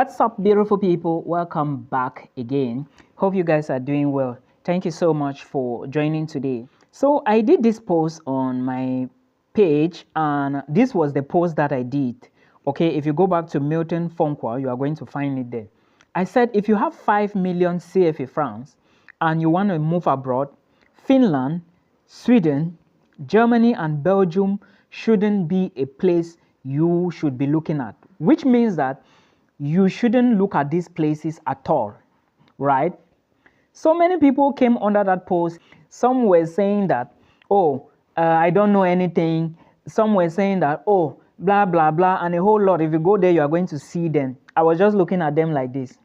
What's up, beautiful people? Welcome back again. Hope you guys are doing well. Thank you so much for joining today. So I did this post on my page, and this was the post that I did. Okay, if you go back to Milton Fonkwa, you are going to find it there. I said if you have 5 million CFA francs and you want to move abroad, Finland, Sweden, Germany and Belgium shouldn't be a place you should be looking at, which means that you shouldn't look at these places at all, right? So many people came under that post. Some were saying that, I don't know anything. Some were saying that, blah, blah, blah, and a whole lot. If you go there, you are going to see them. I was just looking at them like this.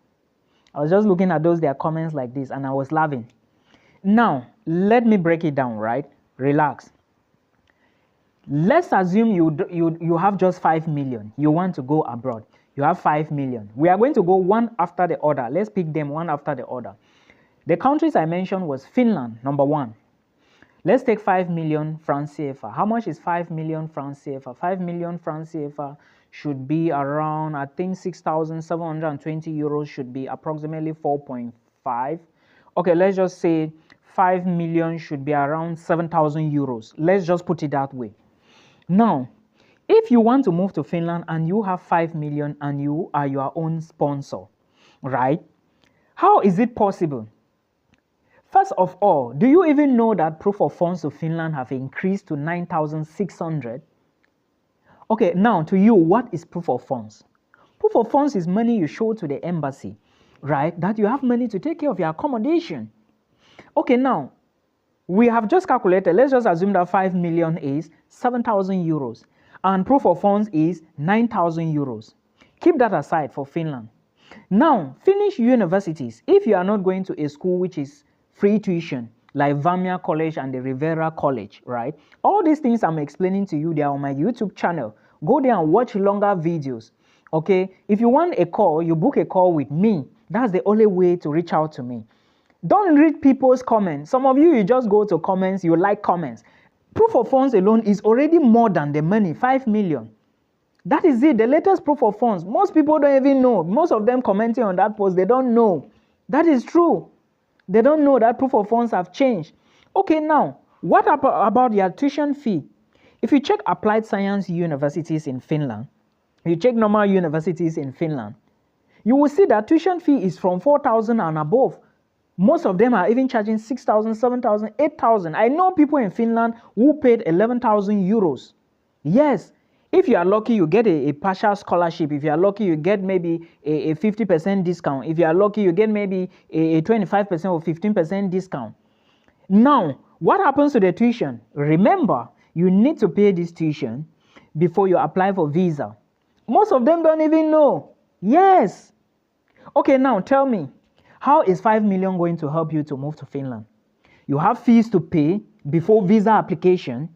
I was just looking at their comments like this, and I was laughing. Now, let me break it down, right? Relax. Let's assume you have just 5 million. You want to go abroad. You have 5 million. We are going to go one after the other. Let's pick them one after the other. The countries I mentioned was Finland, number 1. Let's take 5 million francs CFA. How much is 5 million francs CFA? 5 million francs CFA should be around, I think 6,720 euros should be approximately 4.5. Okay, let's just say 5 million should be around 7,000 euros. Let's just put it that way. Now, if you want to move to Finland and you have 5 million and you are your own sponsor, right? How is it possible? First of all, do you even know that proof of funds to Finland have increased to 9,600? Okay, now to you, what is proof of funds? Proof of funds is money you show to the embassy, right? That you have money to take care of your accommodation. Okay, now, we have just calculated, let's just assume that 5 million is 7,000 euros. And proof of funds is 9,000 euros. Keep that aside for Finland. Now, Finnish universities, if you are not going to a school which is free tuition, like Vamia College and the Rivera College, right? All these things I'm explaining to you, they are on my YouTube channel. Go there and watch longer videos, okay? If you want a call, you book a call with me. That's the only way to reach out to me. Don't read people's comments. Some of you just go to comments, you like comments. Proof of funds alone is already more than the money, 5 million. That is it, the latest proof of funds. Most people don't even know. Most of them commenting on that post, they don't know. That is true. They don't know that proof of funds have changed. Okay, now, what about your tuition fee? If you check applied science universities in Finland, you check normal universities in Finland, you will see that tuition fee is from 4,000 and above. Most of them are even charging 6,000, 7,000, 8,000. I know people in Finland who paid 11,000 euros. Yes, if you are lucky, you get a partial scholarship. If you are lucky, you get maybe a 50% discount. If you are lucky, you get maybe a 25% or 15% discount. Now, what happens to the tuition? Remember, you need to pay this tuition before you apply for visa. Most of them don't even know. Yes. Okay, now tell me. How is 5 million going to help you to move to Finland? You have fees to pay before visa application.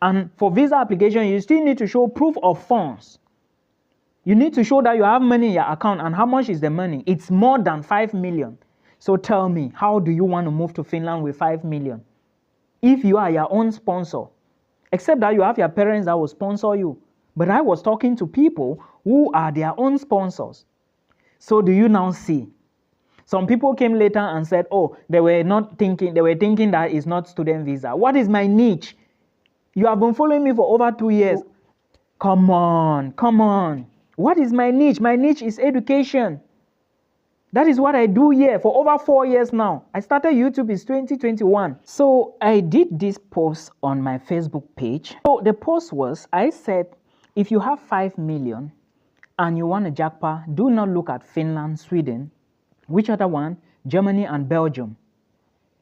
And for visa application, you still need to show proof of funds. You need to show that you have money in your account. And how much is the money? It's more than 5 million. So tell me, how do you want to move to Finland with 5 million? If you are your own sponsor, except that you have your parents that will sponsor you. But I was talking to people who are their own sponsors. So do you now see? Some people came later and said, they were thinking that it's not student visa. What is my niche? You have been following me for over 2 years. Come on. What is my niche? My niche is education. That is what I do here for over 4 years now. I started YouTube in 2021. So I did this post on my Facebook page. So the post was, I said, if you have 5 million and you want a jackpot, do not look at Finland, Sweden. Which other one? Germany and Belgium.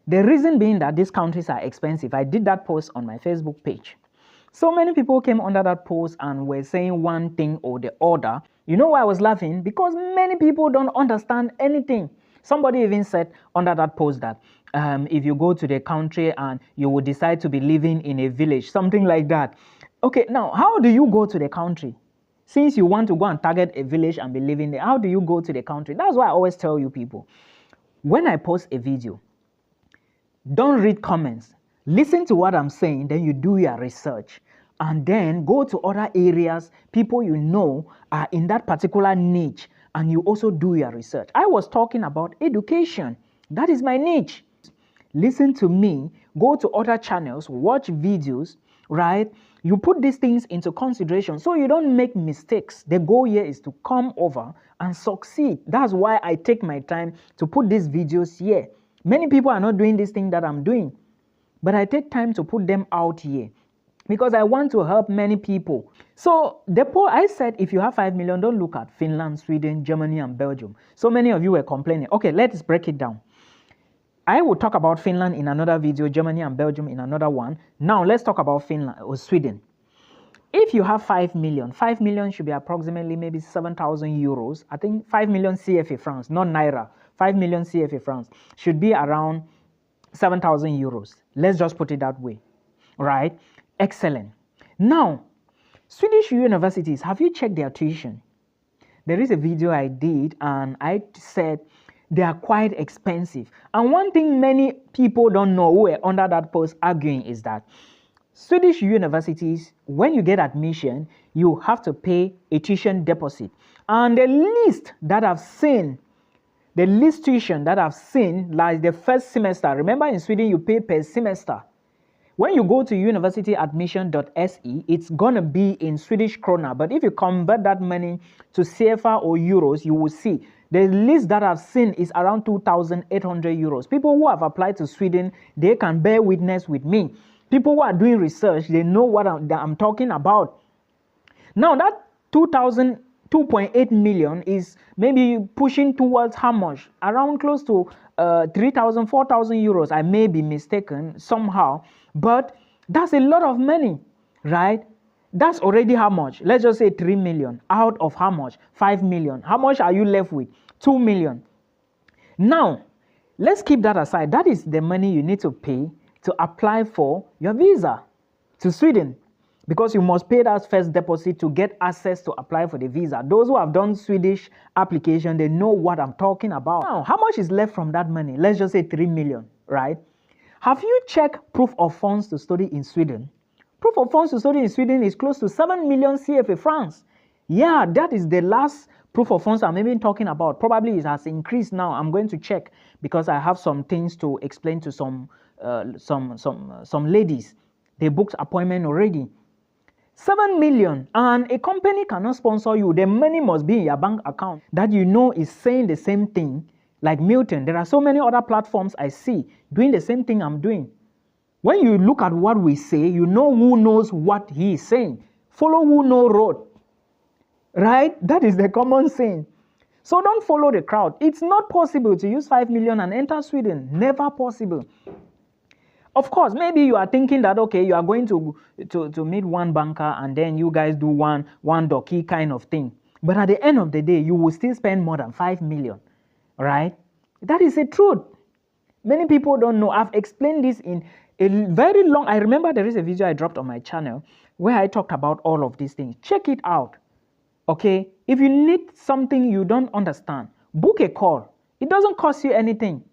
The reason being that these countries are expensive. I did that post on my Facebook page. So many people came under that post and were saying one thing or the other. You know why I was laughing? Because many people don't understand anything. Somebody even said under that post that if you go to the country and you will decide to be living in a village, something like that. Okay, now how do you go to the country? Since you want to go and target a village and be living there, how do you go to the country? That's why I always tell you people, when I post a video, don't read comments. Listen to what I'm saying, then you do your research. And then go to other areas, people you know are in that particular niche, and you also do your research. I was talking about education. That is my niche. Listen to me, go to other channels, watch videos, right? You put these things into consideration so you don't make mistakes. The goal here is to come over and succeed. That's why I take my time to put these videos here. Many people are not doing this thing that I'm doing, but I take time to put them out here because I want to help many people. So I said, if you have 5 million, don't look at Finland, Sweden, Germany, and Belgium. So many of you were complaining. Okay, let's break it down. I will talk about Finland in another video, Germany and Belgium in another one. Now let's talk about Finland or Sweden. If you have 5 million, 5 million should be approximately maybe 7,000 euros. I think 5 million CFA francs, not Naira. 5 million CFA francs should be around 7,000 euros. Let's just put it that way, right? Excellent. Now, Swedish universities, have you checked their tuition? There is a video I did and I said, they are quite expensive. And one thing many people don't know who are under that post arguing is that Swedish universities, when you get admission, you have to pay a tuition deposit. And the least tuition that I've seen, like the first semester, remember in Sweden you pay per semester. When you go to universityadmission.se, it's going to be in Swedish krona. But if you convert that money to CFA or euros, you will see the least that I've seen is around 2,800 euros. People who have applied to Sweden, they can bear witness with me. People who are doing research, they know what I'm talking about. Now that 2.8 million is maybe pushing towards how much? Around close to 3,000, 4,000 euros. I may be mistaken somehow, but that's a lot of money, right? That's already how much? Let's just say 3 million out of how much? 5 million. How much are you left with? 2 million. Now, let's keep that aside. That is the money you need to pay to apply for your visa to Sweden, because you must pay that first deposit to get access to apply for the visa. Those who have done Swedish application, they know what I'm talking about. Now, how much is left from that money? Let's just say 3 million, right? Have you checked proof of funds to study in Sweden? Proof of funds to study in Sweden is close to 7 million CFA francs. Yeah, that is the last proof of funds I'm even talking about. Probably it has increased now. I'm going to check because I have some things to explain to some ladies. They booked appointment already. 7 million, and a company cannot sponsor you. The money must be in your bank account that you know is saying the same thing. Like Milton, there are so many other platforms I see doing the same thing I'm doing. When you look at what we say, you know who knows what he is saying. Follow who know road, right? That is the common saying. So don't follow the crowd. It's not possible to use 5 million and enter Sweden. Never possible. Of course, maybe you are thinking that, okay, you are going to meet one banker and then you guys do one docky kind of thing. But at the end of the day, you will still spend more than 5 million, right? That is the truth. Many people don't know. I've explained this in a very long, I remember there is a video I dropped on my channel where I talked about all of these things. Check it out, okay? If you need something you don't understand, book a call. It doesn't cost you anything.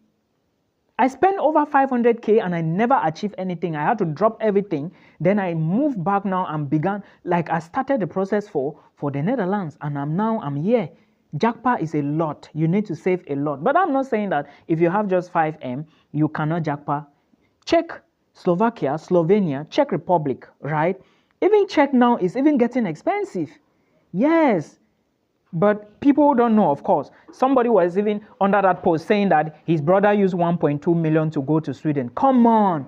I spent over 500K and I never achieved anything. I had to drop everything. Then I moved back now and began, like I started the process for the Netherlands, and I'm here. Jackpot is a lot. You need to save a lot. But I'm not saying that if you have just 5M, you cannot jackpot. Check Slovakia, Slovenia, Czech Republic, right? Even Czech now is even getting expensive. Yes. But people don't know, of course. Somebody was even under that post saying that his brother used 1.2 million to go to Sweden. Come on.